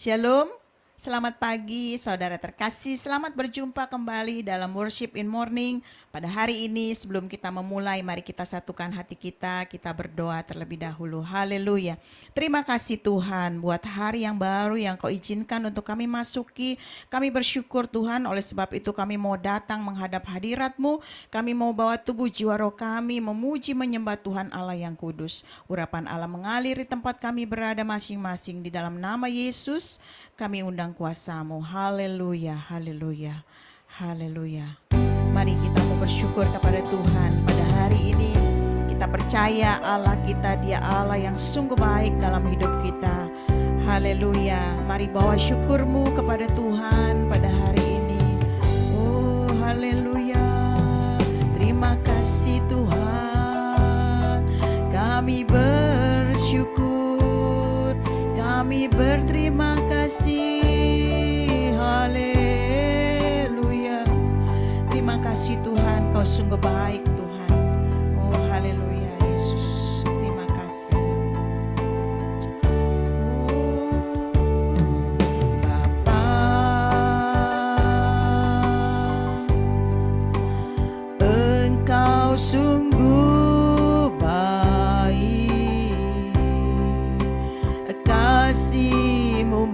Shalom, selamat pagi saudara terkasih, selamat berjumpa kembali dalam Worship in Morning. Pada hari ini sebelum kita memulai, mari kita satukan hati kita berdoa terlebih dahulu. Haleluya. Terima kasih Tuhan buat hari yang baru yang Kau izinkan untuk kami masuki. Kami bersyukur Tuhan, oleh sebab itu kami mau datang menghadap hadirat-Mu. Kami mau bawa tubuh jiwa roh kami memuji menyembah Tuhan Allah yang kudus. Urapan Allah mengalir di tempat kami berada masing-masing. Di dalam nama Yesus kami undang kuasa-Mu. Haleluya, haleluya, haleluya. Mari kita mau bersyukur kepada Tuhan pada hari ini. Kita percaya Allah kita, Dia Allah yang sungguh baik dalam hidup kita. Haleluya. Mari bawa syukurmu kepada Tuhan pada hari ini. Oh haleluya. Terima kasih Tuhan. Kami bersyukur. Kami berterima kasih. Haleluya. Terima kasih Tuhan, Kau sungguh baik Tuhan. Oh haleluya Yesus, terima kasih. Bapa, Engkau sungguh baik, kasih-Mu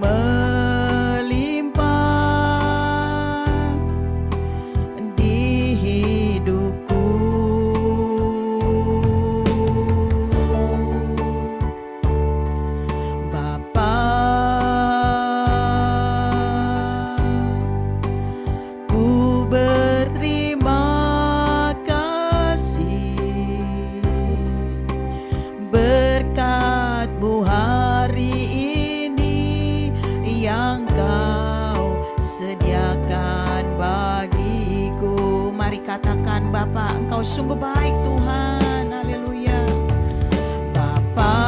katakan, Bapa, Engkau sungguh baik Tuhan. Haleluya. Bapa,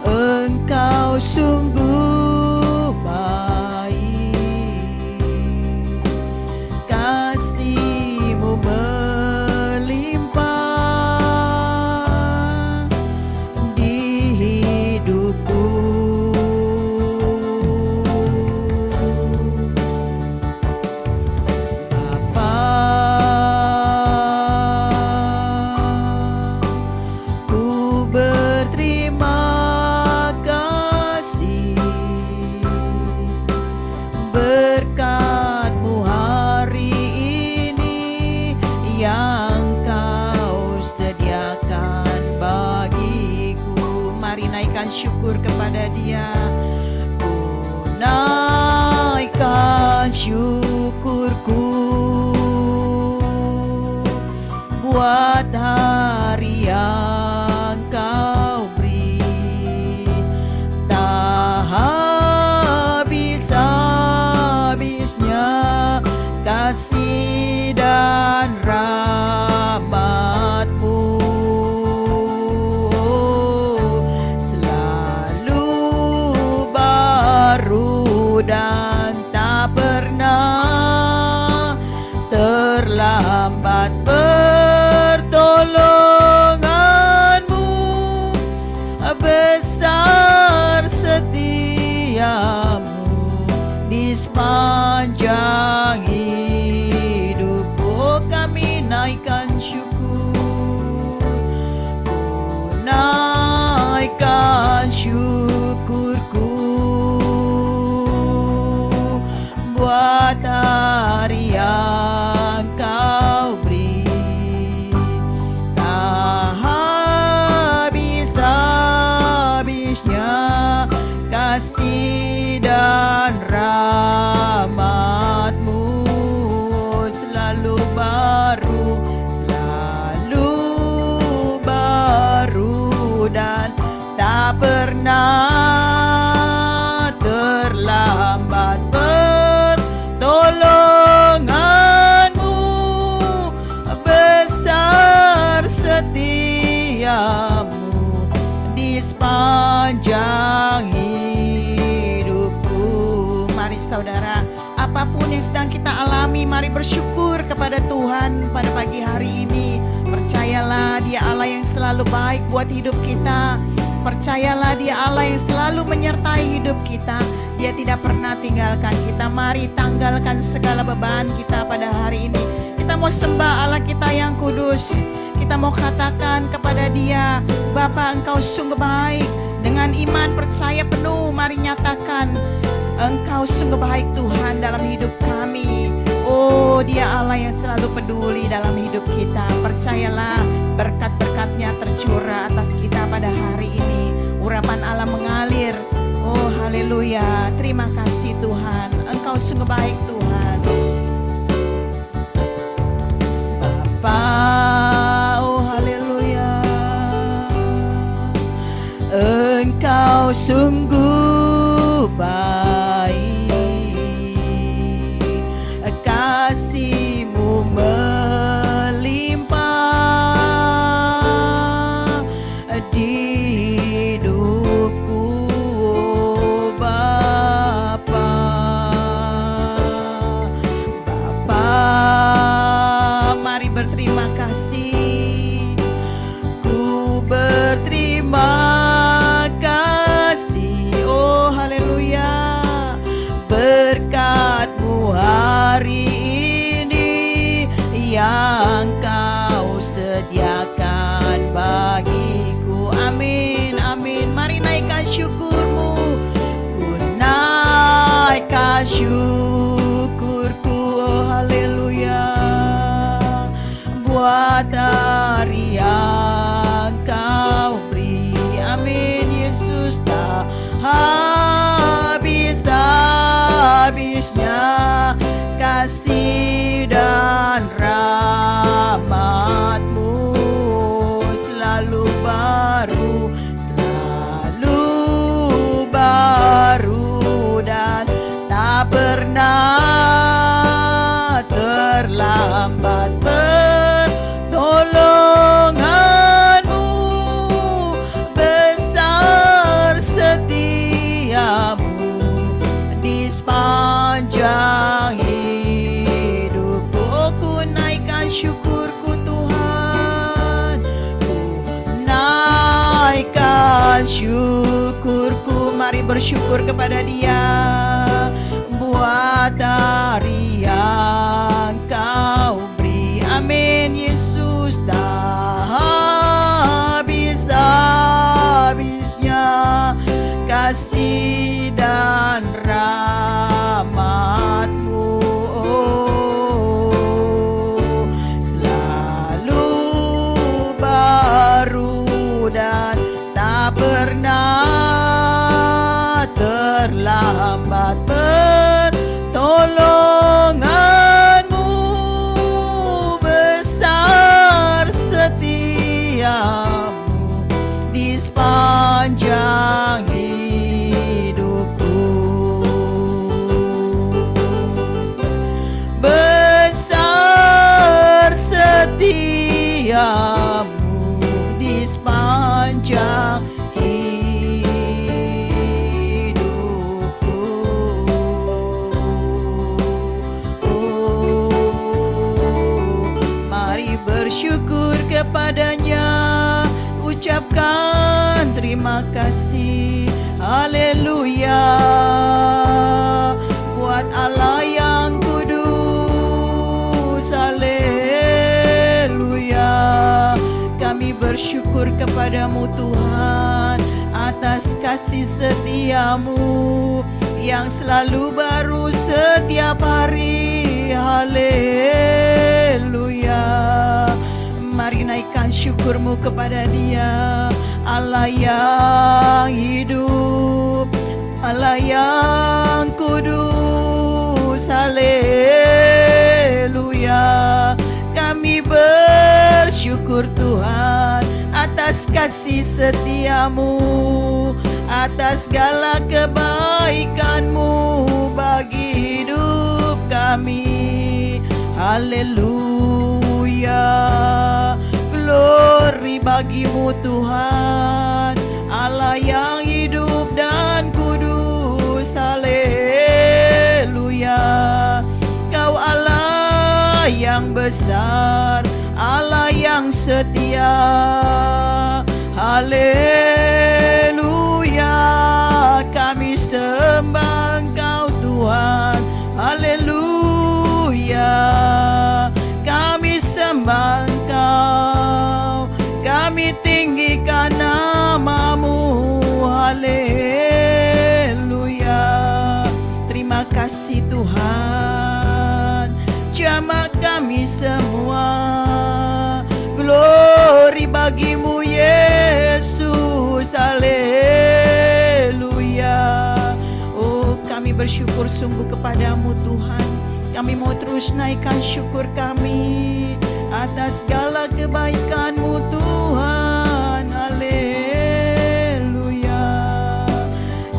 Engkau sungguh baik, kasih-Mu melimpah di hidupku. Syukur kepada Dia, ku naikkan syukurku buat hari yang Kau beri, tak habis-habisnya kasih dan rahmat-Mu. Dan tak pernah terlambat pertolongan-Mu, besar setia-Mu di sepanjang hidupku. Kami naikkan syukur, ku naikkan syukurku buat hari yang Kau beri, tak habis-habisnya kasih dan rahmat-Mu, selalu baru dan tak pernah terlambat pertolongan-Mu, besar setia-Mu di sepanjang hidupku. Mari saudara, apapun yang sedang kita alami, mari bersyukur kepada Tuhan pada pagi hari ini. Percayalah Dia Allah yang selalu baik buat hidup kita. Percayalah Dia Allah yang selalu menyertai hidup kita. Dia tidak pernah tinggalkan kita. Mari tanggalkan segala beban kita pada hari ini. Kita mau sembah Allah kita yang kudus. Kita mau katakan kepada Dia, Bapa, Engkau sungguh baik. Dengan iman percaya penuh, mari nyatakan, Engkau sungguh baik Tuhan dalam hidup kami. Oh, Dia Allah yang selalu peduli dalam hidup kita. Percayalah, berkat-berkat-Nya tercurah atas kita pada hari ini. Urapan Allah mengalir. Oh, haleluya. Terima kasih Tuhan. Engkau sungguh baik Tuhan. Bapa, oh haleluya. Engkau sungguh baik. Kasih-Mu melimpah di hidupku, oh Bapa. Bapa, mari berterima kasih. Ku berterima kasih, oh haleluya. Berkat-Mu hari ini yang Kau sediakan bagiku. Amin, amin. Mari naikkan syukur-Mu. Ku naikkan syukurku, oh haleluya. Buat hari yang Kau beri. Amin, Yesus. Tak habis-habisnya kasih dan rahmat-Mu selalu baru, dan tak pernah terlambat. Pertolongan-Mu besar, setia-Mu di sepanjang hidupku. Oh, ku naikkan syukurku Tuhan. Ku naikkan syukurku. Mari bersyukur kepada Dia. Buat hari yang Kau beri. Amin, Yesus. Tak habis-habisnya kasih dan rahmat-Mu, oh, selalu baru dan tak pernah terlambat. Pertolongan-Mu besar, setia-Mu di sepanjang hidupku. Besar setia-Mu di sepanjang hidupku. Oh, mari bersyukur kepada-Nya. Ucapkan terima kasih. Haleluya. Buat Allah yang kudus. Haleluya. Kami bersyukur kepada-Mu Tuhan atas kasih setia-Mu yang selalu baru setiap hari. Haleluya. Mari naikkan syukur-Mu kepada Dia. Allah yang hidup, Allah yang kudus. Haleluya. Kami bersyukur Tuhan atas kasih setia-Mu, atas segala kebaikan-Mu bagi hidup kami. Haleluya. Glory bagi-Mu Tuhan, Allah yang hidup dan kudus. Haleluya. Kau Allah yang besar, Allah yang setia. Haleluya. bersyukur sungguh kepadamu Tuhan. Kami mau terus naikkan syukur kami atas segala kebaikan-Mu Tuhan. Haleluya.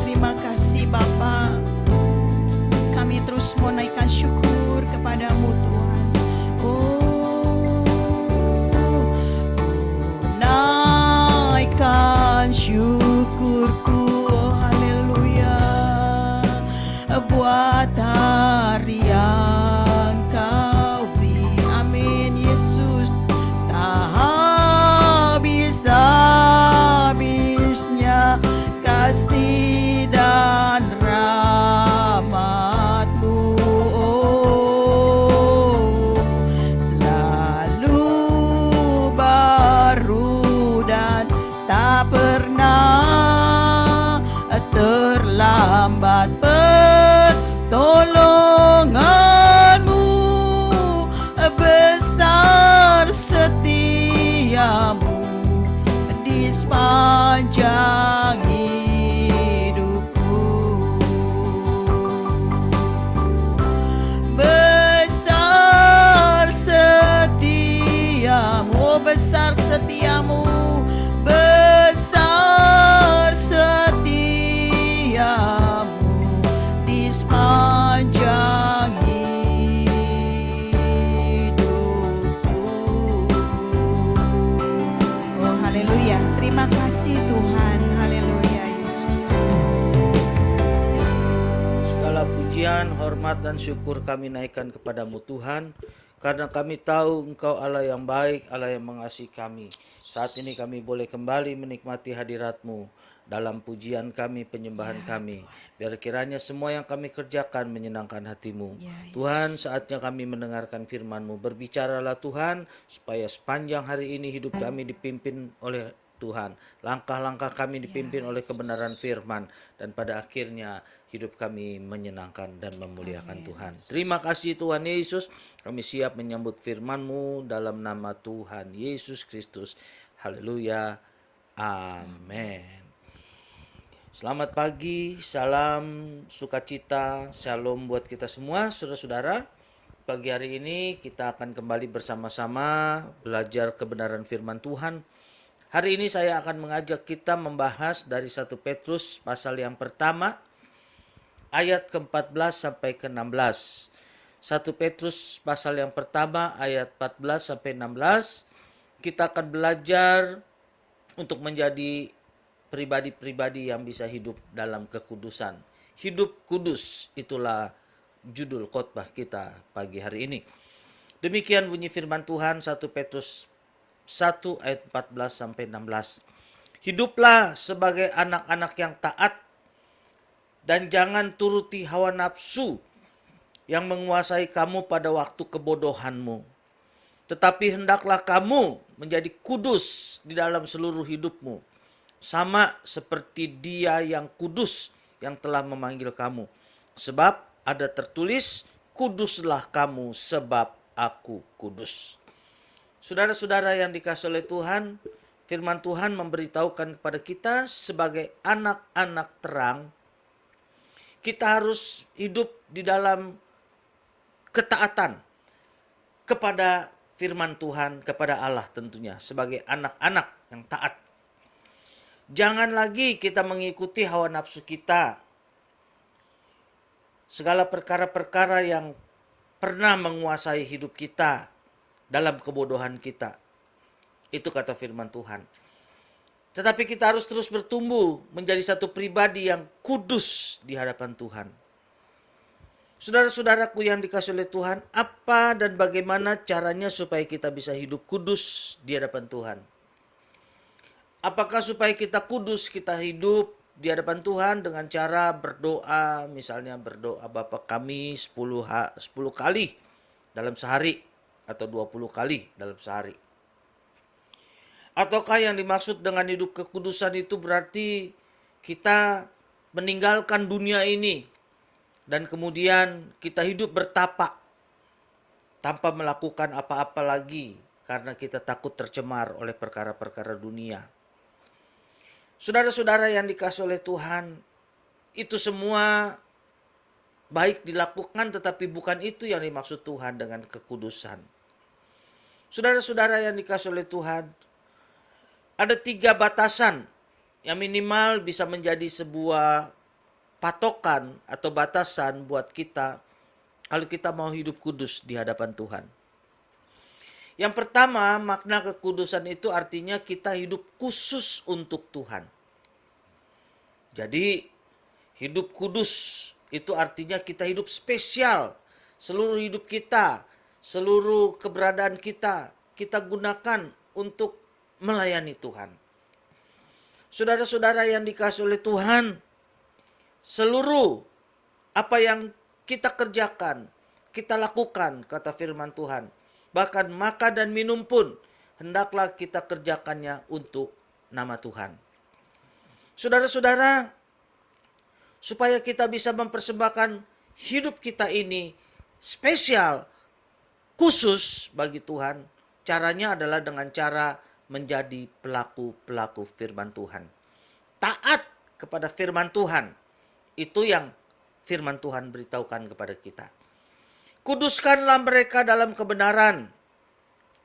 Terima kasih Bapa. Kami terus mau naikkan syukur kepadamu Tuhan. Oh, naikkan syukurku, haleluya, buat hari yang Kau beri. Amin Yesus. Tak habis-habisnya kasih dan rahmat-Mu, oh, selalu baru dan tak pernah terlambat pertolongan-Mu, besar setiamu di sepanjang hidupku. Besar setiamu, besar setiamu, besar setiamu di sepanjang hidupku. Oh haleluya, terima kasih Tuhan. Haleluya Yesus. Segala pujian, hormat, dan syukur kami naikkan kepadamu Tuhan, karena kami tahu Engkau Allah yang baik, Allah yang mengasihi kami. Saat ini kami boleh kembali menikmati hadirat-Mu dalam pujian kami, penyembahan kami. Biar kiranya semua yang kami kerjakan menyenangkan hati-Mu. Tuhan, saatnya kami mendengarkan firman-Mu. Berbicaralah Tuhan, supaya sepanjang hari ini hidup kami dipimpin oleh Tuhan. Langkah-langkah kami dipimpin oleh kebenaran firman. Dan pada akhirnya hidup kami menyenangkan dan memuliakan Tuhan. Terima kasih Tuhan Yesus. Kami siap menyambut firman-Mu dalam nama Tuhan Yesus Kristus. Haleluya. Amin. Selamat pagi, salam sukacita, shalom buat kita semua, saudara-saudara. Pagi hari ini kita akan kembali bersama-sama belajar kebenaran firman Tuhan. Hari ini saya akan mengajak kita membahas dari 1 Petrus pasal yang pertama, ayat ke-14 sampai ke-16. 1 Petrus pasal yang pertama, ayat 14 sampai 16. Kita akan belajar untuk menjadi pribadi-pribadi yang bisa hidup dalam kekudusan. Hidup kudus, itulah judul khotbah kita pagi hari ini. Demikian bunyi firman Tuhan 1 Petrus 1 ayat 14 sampai 16. Hiduplah sebagai anak-anak yang taat dan jangan turuti hawa nafsu yang menguasai kamu pada waktu kebodohanmu. Tetapi hendaklah kamu menjadi kudus di dalam seluruh hidupmu, sama seperti Dia yang kudus yang telah memanggil kamu. Sebab ada tertulis, kuduslah kamu sebab aku kudus. Saudara-saudara yang dikasihi oleh Tuhan, firman Tuhan memberitahukan kepada kita sebagai anak-anak terang, kita harus hidup di dalam ketaatan kepada firman Tuhan, kepada Allah tentunya, sebagai anak-anak yang taat. Jangan lagi kita mengikuti hawa nafsu kita. Segala perkara-perkara yang pernah menguasai hidup kita dalam kebodohan kita. Itu kata firman Tuhan. Tetapi kita harus terus bertumbuh menjadi satu pribadi yang kudus di hadapan Tuhan. Saudara-saudaraku yang dikasihi oleh Tuhan, apa dan bagaimana caranya supaya kita bisa hidup kudus di hadapan Tuhan? Apakah supaya kita kudus, kita hidup di hadapan Tuhan dengan cara berdoa, misalnya berdoa Bapa kami 10 kali dalam sehari atau 20 kali dalam sehari? Ataukah yang dimaksud dengan hidup kekudusan itu berarti kita meninggalkan dunia ini dan kemudian kita hidup bertapa tanpa melakukan apa-apa lagi karena kita takut tercemar oleh perkara-perkara dunia? Saudara-saudara yang dikasihi oleh Tuhan, itu semua baik dilakukan, tetapi bukan itu yang dimaksud Tuhan dengan kekudusan. Saudara-saudara yang dikasihi oleh Tuhan, ada 3 batasan yang minimal bisa menjadi sebuah patokan atau batasan buat kita kalau kita mau hidup kudus di hadapan Tuhan. Yang pertama, makna kekudusan itu artinya kita hidup khusus untuk Tuhan. Jadi, hidup kudus itu artinya kita hidup spesial. Seluruh hidup kita, seluruh keberadaan kita, kita gunakan untuk melayani Tuhan. Saudara-saudara yang dikasihi oleh Tuhan, seluruh apa yang kita kerjakan, kita lakukan, kata firman Tuhan. Bahkan makan dan minum pun, hendaklah kita kerjakannya untuk nama Tuhan. Saudara-saudara, supaya kita bisa mempersembahkan hidup kita ini spesial, khusus bagi Tuhan, caranya adalah dengan cara menjadi pelaku-pelaku firman Tuhan. Taat kepada firman Tuhan, itu yang firman Tuhan beritahukan kepada kita. Kuduskanlah mereka dalam kebenaran.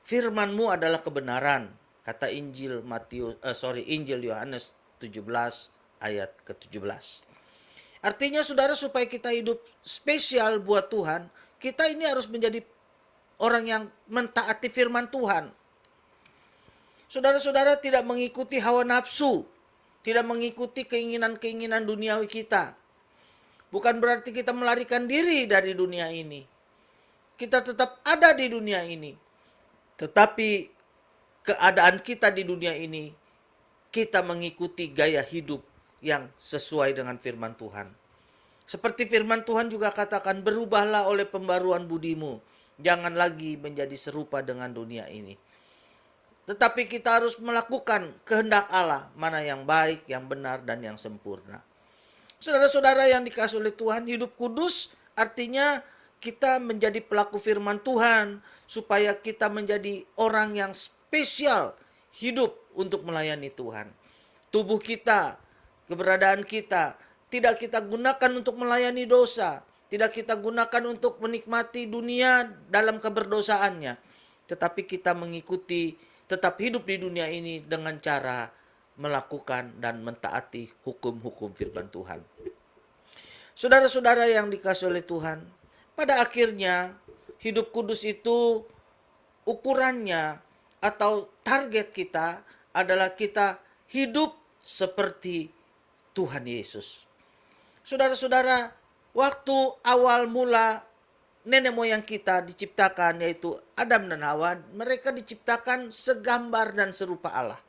Firman-Mu adalah kebenaran, kata Injil Yohanes 17 ayat ke-17. Artinya saudara, supaya kita hidup spesial buat Tuhan, kita ini harus menjadi orang yang mentaati firman Tuhan. Saudara-saudara, tidak mengikuti hawa nafsu, tidak mengikuti keinginan-keinginan duniawi kita. Bukan berarti kita melarikan diri dari dunia ini. Kita tetap ada di dunia ini. Tetapi keadaan kita di dunia ini, kita mengikuti gaya hidup yang sesuai dengan firman Tuhan. Seperti firman Tuhan juga katakan, berubahlah oleh pembaruan budimu. Jangan lagi menjadi serupa dengan dunia ini. Tetapi kita harus melakukan kehendak Allah, mana yang baik, yang benar, dan yang sempurna. Saudara-saudara yang dikasihi oleh Tuhan, hidup kudus artinya kita menjadi pelaku firman Tuhan, supaya kita menjadi orang yang spesial hidup untuk melayani Tuhan. Tubuh kita, keberadaan kita, tidak kita gunakan untuk melayani dosa, tidak kita gunakan untuk menikmati dunia dalam keberdosaannya, tetapi kita tetap hidup di dunia ini dengan cara melakukan dan mentaati hukum-hukum firman Tuhan. Saudara-saudara yang dikasihi oleh Tuhan, pada akhirnya hidup kudus itu ukurannya atau target kita adalah kita hidup seperti Tuhan Yesus. Saudara-saudara, waktu awal mula nenek moyang kita diciptakan, yaitu Adam dan Hawa, mereka diciptakan segambar dan serupa Allah.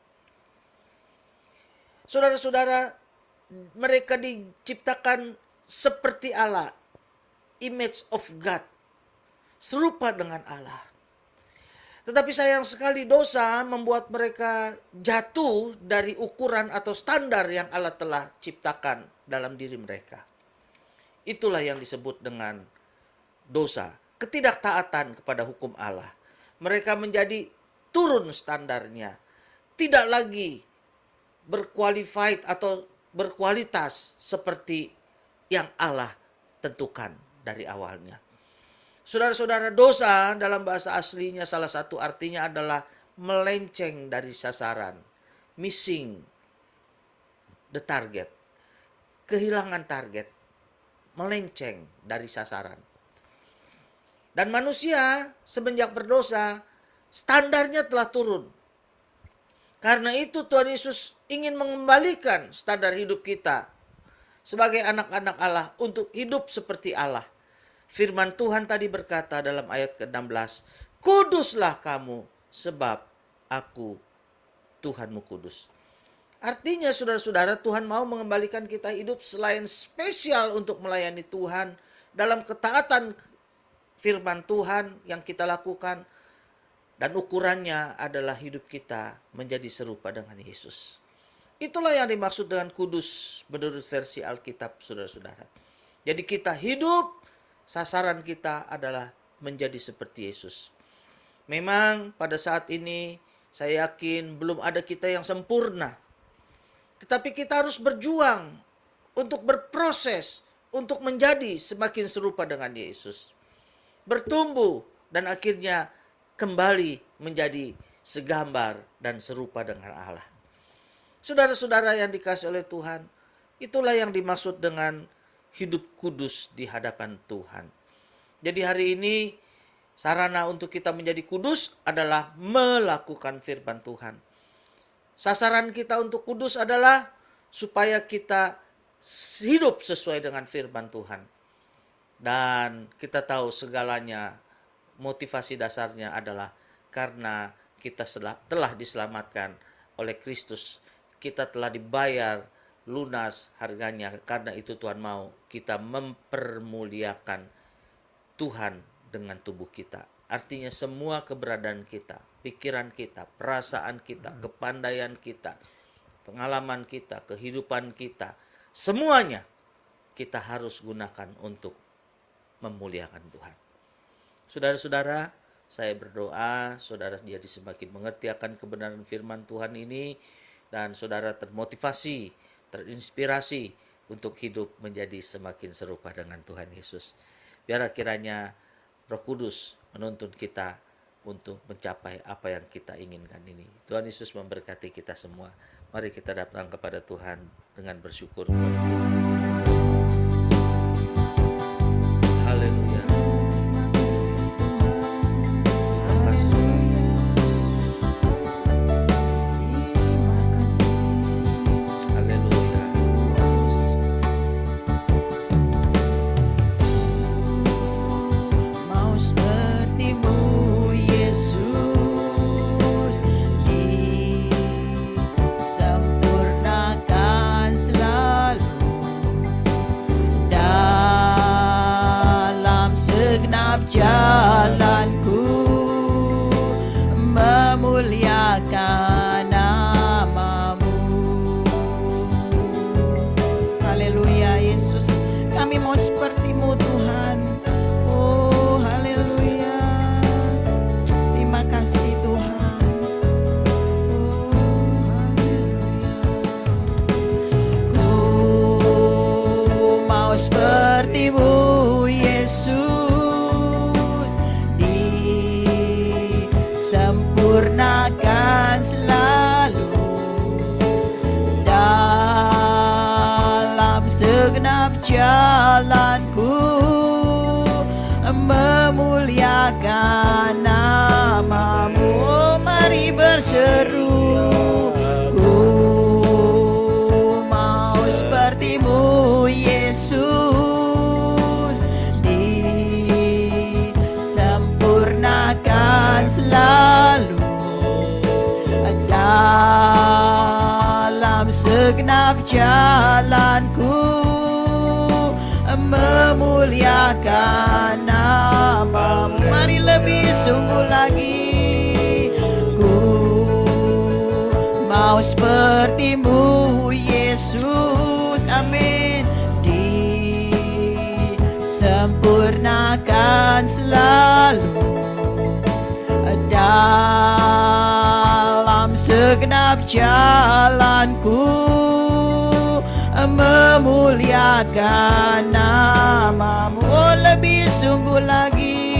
Saudara-saudara, mereka diciptakan seperti Allah, image of God, serupa dengan Allah. Tetapi sayang sekali dosa membuat mereka jatuh dari ukuran atau standar yang Allah telah ciptakan dalam diri mereka. Itulah yang disebut dengan dosa, ketidaktaatan kepada hukum Allah. Mereka menjadi turun standarnya, tidak lagi berqualified atau berkualitas seperti yang Allah tentukan dari awalnya. Saudara-saudara, dosa dalam bahasa aslinya salah satu artinya adalah melenceng dari sasaran, missing the target, kehilangan target, melenceng dari sasaran. Dan manusia semenjak berdosa, standarnya telah turun. Karena itu Tuhan Yesus ingin mengembalikan standar hidup kita sebagai anak-anak Allah untuk hidup seperti Allah. Firman Tuhan tadi berkata dalam ayat ke-16, kuduslah kamu sebab aku Tuhanmu kudus. Artinya saudara-saudara, Tuhan mau mengembalikan kita hidup selain spesial untuk melayani Tuhan dalam ketaatan firman Tuhan yang kita lakukan, dan ukurannya adalah hidup kita menjadi serupa dengan Yesus. Itulah yang dimaksud dengan kudus menurut versi Alkitab, saudara-saudara. Jadi kita hidup, sasaran kita adalah menjadi seperti Yesus. Memang pada saat ini saya yakin belum ada kita yang sempurna. Tetapi kita harus berjuang untuk berproses untuk menjadi semakin serupa dengan Yesus. Bertumbuh dan akhirnya kembali menjadi segambar dan serupa dengan Allah. Saudara-saudara yang dikasihi oleh Tuhan, itulah yang dimaksud dengan hidup kudus di hadapan Tuhan. Jadi hari ini sarana untuk kita menjadi kudus adalah melakukan firman Tuhan. Sasaran kita untuk kudus adalah supaya kita hidup sesuai dengan firman Tuhan. Dan kita tahu segalanya, motivasi dasarnya adalah karena kita telah diselamatkan oleh Kristus. Kita telah dibayar lunas harganya. Karena itu Tuhan mau kita mempermuliakan Tuhan dengan tubuh kita. Artinya semua keberadaan kita, pikiran kita, perasaan kita, kepandaian kita, pengalaman kita, kehidupan kita, semuanya kita harus gunakan untuk memuliakan Tuhan. Saudara-saudara, saya berdoa saudara jadi semakin mengerti akan kebenaran firman Tuhan ini, dan saudara termotivasi, terinspirasi untuk hidup menjadi semakin serupa dengan Tuhan Yesus. Biar kiranya Roh Kudus menuntun kita untuk mencapai apa yang kita inginkan ini. Tuhan Yesus memberkati kita semua. Mari kita datang kepada Tuhan dengan bersyukur. Haleluya. Jalanku memuliakan nama-Mu. Haleluya Yesus, kami mau seperti-Mu Tuhan. Oh haleluya, terima kasih Tuhan. Oh haleluya, ku mau seperti-Mu Yesus, sempurnakan selalu dalam segenap jalanku, memuliakan nama-Mu. Mari berseru, ku mau seperti-Mu Yesus, disempurnakan selalu dalam segenap jalanku, memuliakan nama-Mu. Mari lebih sungguh lagi, ku mau seperti-Mu Yesus, amin, disempurnakan selalu dalam segenap jalanku, memuliakan nama-Mu. Oh, lebih sungguh lagi,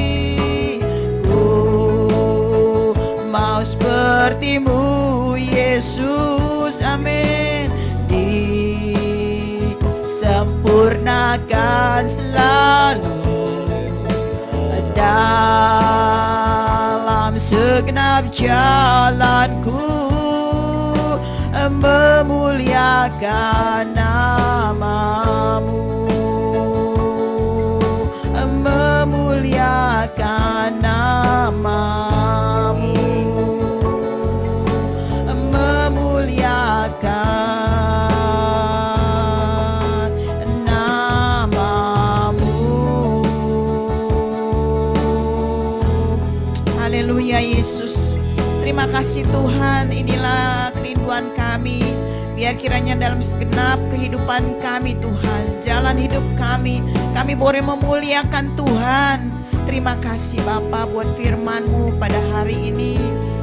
ku mau seperti-Mu Yesus, amin, disempurnakan selalu dalam segenap jalanku, memuliakan nama-Mu, memuliakan nama-Mu, memuliakan nama-Mu. Haleluya Yesus, terima kasih Tuhan. Inilah kerinduan kami, biar kiranya dalam segenap kehidupan kami Tuhan, jalan hidup kami boleh memuliakan Tuhan. Terima kasih Bapa buat firman-Mu pada hari ini.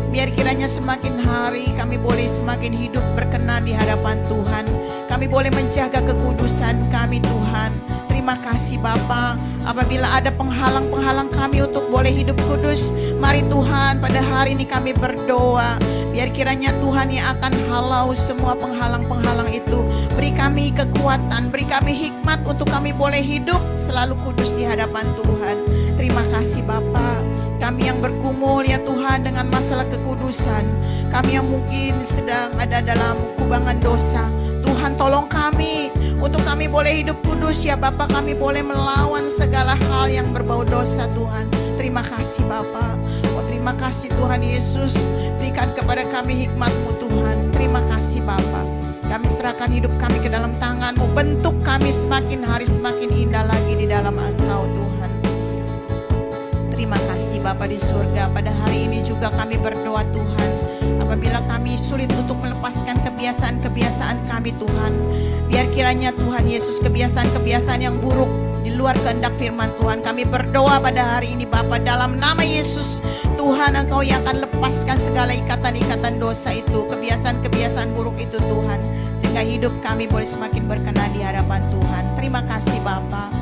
Biar kiranya semakin hari kami boleh semakin hidup berkenan di hadapan Tuhan. Kami boleh menjaga kekudusan kami Tuhan. Terima Terima kasih Bapa. Apabila ada penghalang-penghalang kami untuk boleh hidup kudus, mari Tuhan pada hari ini kami berdoa. Biar kiranya Tuhan yang akan halau semua penghalang-penghalang itu. Beri kami kekuatan, beri kami hikmat untuk kami boleh hidup selalu kudus di hadapan Tuhan. Terima kasih Bapa. Kami yang bergumul ya Tuhan dengan masalah kekudusan, kami yang mungkin sedang ada dalam kubangan dosa, Tuhan tolong kami untuk kami boleh hidup kudus ya Bapa. Kami boleh melawan segala hal yang berbau dosa Tuhan. Terima kasih Bapa. Oh terima kasih Tuhan Yesus, berikan kepada kami hikmat-Mu Tuhan. Terima kasih Bapa. Kami serahkan hidup kami ke dalam tangan-Mu. Bentuk kami semakin hari semakin indah lagi di dalam Engkau Tuhan. Terima kasih Bapa di surga. Pada hari ini juga kami berdoa Tuhan, apabila kami sulit untuk melepaskan kebiasaan-kebiasaan kami Tuhan, biar kiranya Tuhan Yesus kebiasaan-kebiasaan yang buruk di luar kehendak firman Tuhan, kami berdoa pada hari ini Bapa, dalam nama Yesus Tuhan, Engkau yang akan lepaskan segala ikatan-ikatan dosa itu, kebiasaan-kebiasaan buruk itu Tuhan, sehingga hidup kami boleh semakin berkenan di hadapan Tuhan. Terima kasih Bapa.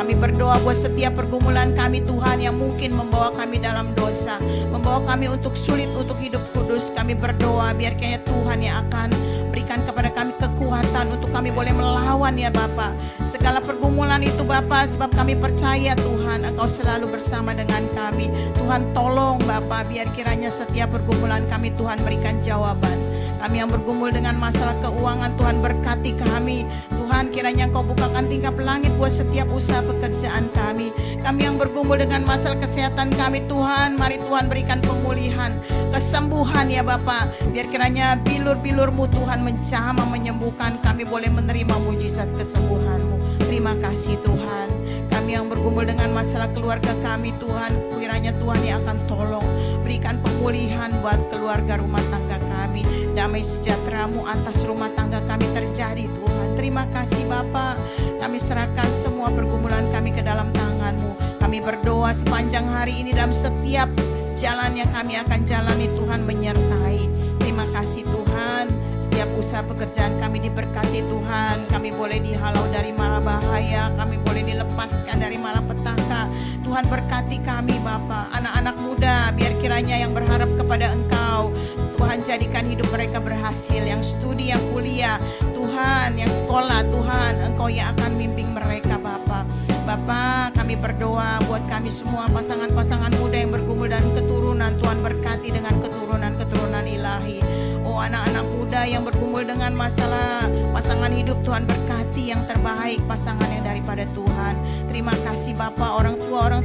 Kami berdoa buat setiap pergumulan kami Tuhan yang mungkin membawa kami dalam dosa, membawa kami untuk sulit untuk hidup kudus. Kami berdoa biar kiranya Tuhan yang akan berikan kepada kami kekuatan untuk kami boleh melawan ya Bapa segala pergumulan itu Bapa, sebab kami percaya Tuhan Engkau selalu bersama dengan kami. Tuhan tolong Bapa, biar kiranya setiap pergumulan kami Tuhan berikan jawaban. Kami yang bergumul dengan masalah keuangan Tuhan berkati kami. Tuhan kiranya Engkau bukakan tingkap langit buat setiap usaha pekerjaan kami. Kami yang bergumul dengan masalah kesehatan kami Tuhan, mari Tuhan berikan pemulihan, kesembuhan ya Bapa. Biar kiranya bilur-bilur-Mu Tuhan menjamah menyembuhkan, kami boleh menerima mujizat kesembuhan-Mu. Terima kasih Tuhan. Kami yang bergumul dengan masalah keluarga kami Tuhan, kiranya Tuhan yang akan tolong berikan pemulihan buat keluarga rumah tangga kami. Damai sejahtera-Mu atas rumah tangga kami terjadi Tuhan. Terima kasih Bapa. Kami serahkan semua pergumulan kami ke dalam tangan-Mu. Kami berdoa sepanjang hari ini dalam setiap jalan yang kami akan jalani Tuhan menyertai. Terima kasih Tuhan. Setiap usaha pekerjaan kami diberkati Tuhan. Kami boleh dihalau dari mara bahaya, kami boleh dilepaskan dari malapetaka. Tuhan berkati kami Bapa. Anak-anak muda biar kiranya yang berharap kepada Engkau, Tuhan jadikan hidup mereka berhasil. Yang studi, yang kuliah Tuhan, yang sekolah Tuhan, Engkau yang akan bimbing mereka Bapa. Bapa, kami berdoa buat kami semua pasangan-pasangan muda yang bergumul dan keturunan. Tuhan berkati dengan keturunan-keturunan ilahi. Oh anak-anak muda yang bergumul dengan masalah pasangan hidup, Tuhan berkati yang terbaik pasangan yang daripada Tuhan. Terima kasih Bapa. Orang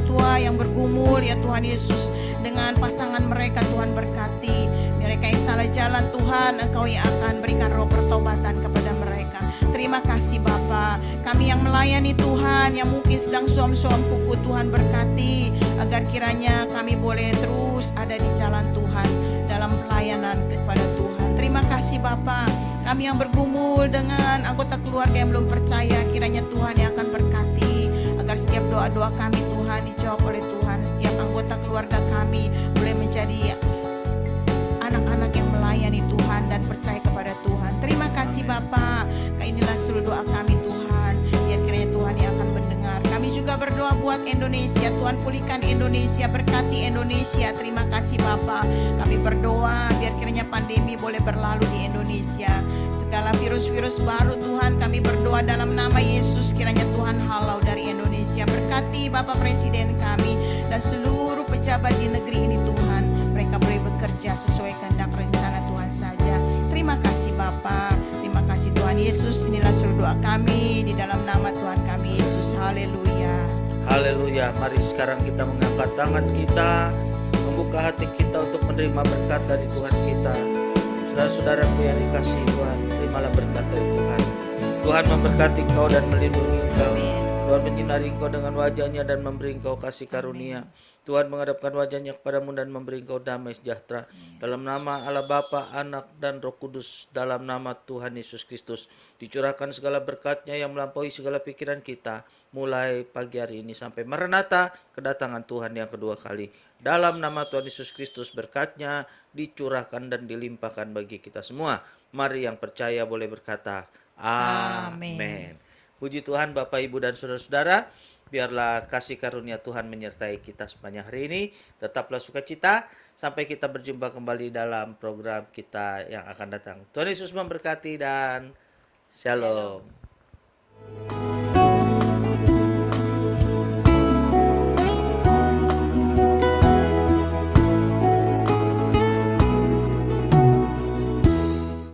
tua yang bergumul ya Tuhan Yesus dengan pasangan mereka, Tuhan berkati. Mereka yang salah jalan Tuhan, Engkau yang akan berikan roh pertobatan kepada mereka. Terima kasih Bapa. Kami yang melayani Tuhan, yang mungkin sedang suam-suam kuku, Tuhan berkati agar kiranya kami boleh terus ada di jalan Tuhan dalam pelayanan kepada Tuhan. Terima kasih Bapa. Kami yang bergumul dengan anggota keluarga yang belum percaya, kiranya Tuhan yang akan berkati agar setiap doa-doa kami Tuhan dijawab oleh Tuhan. Setiap anggota keluarga kami boleh menjadi anak-anak yang melayani Tuhan dan percaya kepada Tuhan. Terima kasih Bapa. Inilah seluruh doa kami Tuhan. Biar kiranya Tuhan yang akan mendengar. Kami juga berdoa buat Indonesia. Tuhan pulihkan Indonesia, berkati Indonesia. Terima kasih Bapa. Kami berdoa biar kiranya pandemi boleh berlalu di Indonesia. Segala virus-virus baru Tuhan, kami berdoa dalam nama Yesus, kiranya Tuhan halau dari Indonesia. Berkati Bapak Presiden kami dan seluruh pejabat di negeri ini Tuhan. Mereka boleh bekerja sesuai kehendak rencana Tuhan saja. Terima kasih Bapa. Terima kasih Tuhan Yesus. Inilah seluruh doa kami di dalam nama Tuhan kami Yesus. Haleluya. Haleluya. Mari sekarang kita mengangkat tangan kita, membuka hati kita untuk menerima berkat dari Tuhan kita. Saudara-saudaraku yang dikasihi Tuhan, terimalah berkat dari Tuhan. Tuhan memberkati engkau dan melindungi engkau. Tuhan menyinari engkau dengan wajah-Nya dan memberi engkau kasih karunia. Tuhan menghadapkan wajah-Nya kepadamu dan memberi engkau damai sejahtera. Dalam nama Allah Bapa, Anak, dan Roh Kudus, dalam nama Tuhan Yesus Kristus, dicurahkan segala berkat-Nya yang melampaui segala pikiran kita, mulai pagi hari ini sampai Maranatha, kedatangan Tuhan yang kedua kali. Dalam nama Tuhan Yesus Kristus, berkat-Nya dicurahkan dan dilimpahkan bagi kita semua. Mari yang percaya boleh berkata, Amin. Puji Tuhan Bapak, Ibu, dan Saudara-saudara. Biarlah kasih karunia Tuhan menyertai kita sepanjang hari ini. Tetaplah sukacita. Sampai kita berjumpa kembali dalam program kita yang akan datang. Tuhan Yesus memberkati dan Shalom. Shalom.